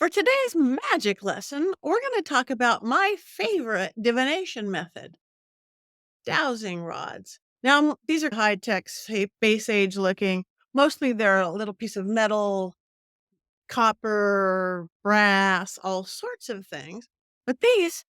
For today's magic lesson, we're going to talk about my favorite divination method, dowsing rods. Now, these are high tech, base age looking. Mostly they're a little piece of metal, copper, brass, all sorts of things. But these,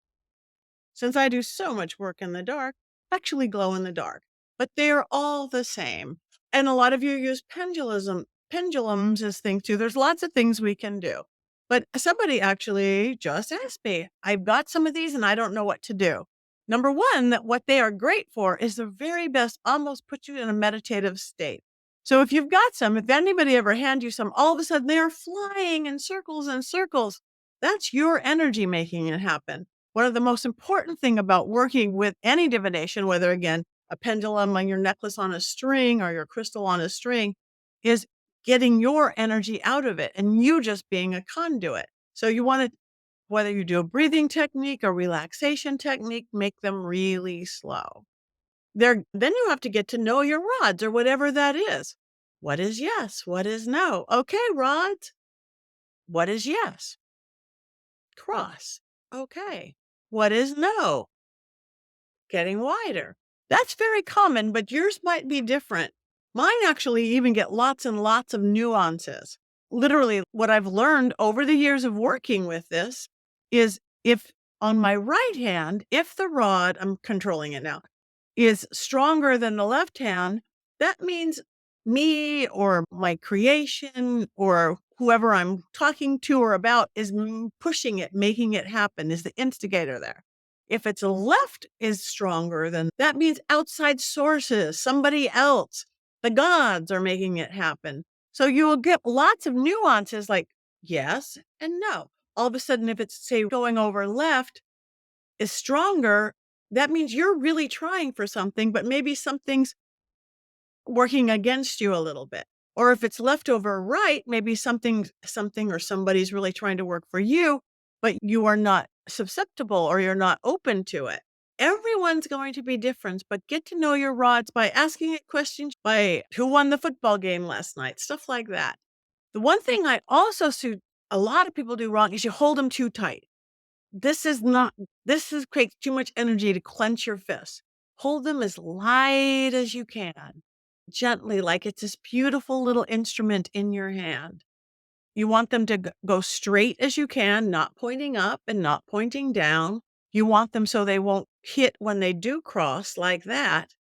since I do so much work in the dark, actually glow in the dark. But they're all the same. And a lot of you use pendulums as things too. There's lots of things we can do. But somebody actually just asked me, I've got some of these and I don't know what to do. Number one, that what they are great for is the very best, almost put you in a meditative state. So if you've got some, if anybody ever hand you some, all of a sudden they are flying in circles and circles. That's your energy making it happen. One of the most important thing about working with any divination, whether again, a pendulum on your necklace on a string or your crystal on a string, is getting your energy out of it and you just being a conduit. So you want to, whether you do a breathing technique or relaxation technique, make them really slow. Then you have to get to know your rods or whatever that is. What is yes? What is no? Okay, rods. What is yes? Cross. Okay. What is no? Getting wider. That's very common, but yours might be different. Mine actually even get lots and lots of nuances. Literally, what I've learned over the years of working with this is if on my right hand, if the rod, I'm controlling it now, is stronger than the left hand, that means me or my creation or whoever I'm talking to or about is pushing it, making it happen, is the instigator there. If it's left is stronger, then that means outside sources, somebody else, the gods are making it happen. So you will get lots of nuances like yes and no. All of a sudden, if it's, say, going over left is stronger, that means you're really trying for something, but maybe something's working against you a little bit. Or if it's left over right, maybe something or somebody's really trying to work for you, but you are not susceptible or you're not open to it. Everyone's going to be different, but get to know your rods by asking it questions by who won the football game last night, stuff like that. The one thing I also see a lot of people do wrong is you hold them too tight. This creates too much energy to clench your fists. Hold them as light as you can, gently, like it's this beautiful little instrument in your hand. You want them to go straight as you can, not pointing up and not pointing down. You want them so they won't hit when they do cross like that.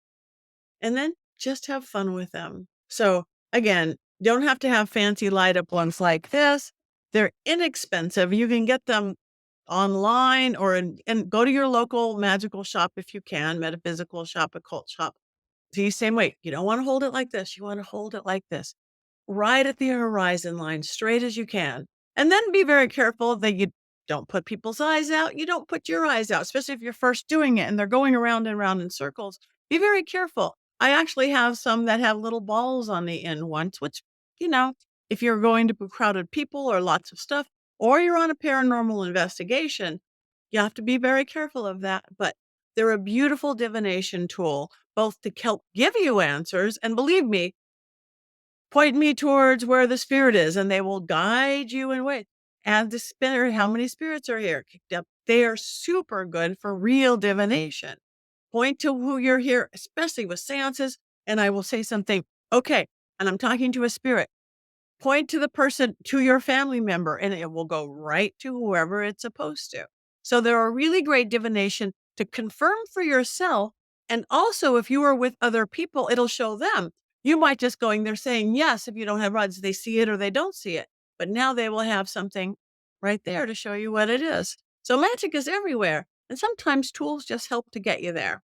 And then just have fun with them. So again, don't have to have fancy light up ones like this. They're inexpensive. You can get them online or and go to your local magical shop if you can, metaphysical shop, occult shop. The same way. You don't want to hold it like this. You want to hold it like this, right at the horizon line, straight as you can. And then be very careful that you don't put people's eyes out. You don't put your eyes out, especially if you're first doing it and they're going around and around in circles. Be very careful. I actually have some that have little balls on the end once, which, if you're going to crowded people or lots of stuff, or you're on a paranormal investigation, you have to be very careful of that. But they're a beautiful divination tool, both to help give you answers. And believe me, point me towards where the spirit is, and they will guide you in ways. And the spirit, how many spirits are here? They are super good for real divination. Point to who you're here, especially with seances, and I will say something. Okay, and I'm talking to a spirit. Point to the person, to your family member, and it will go right to whoever it's supposed to. So there are really great divination to confirm for yourself. And also, if you are with other people, it'll show them. You might just going there saying yes. If you don't have rods, they see it or they don't see it. But now they will have something right there to show you what it is. So magic is everywhere. And sometimes tools just help to get you there.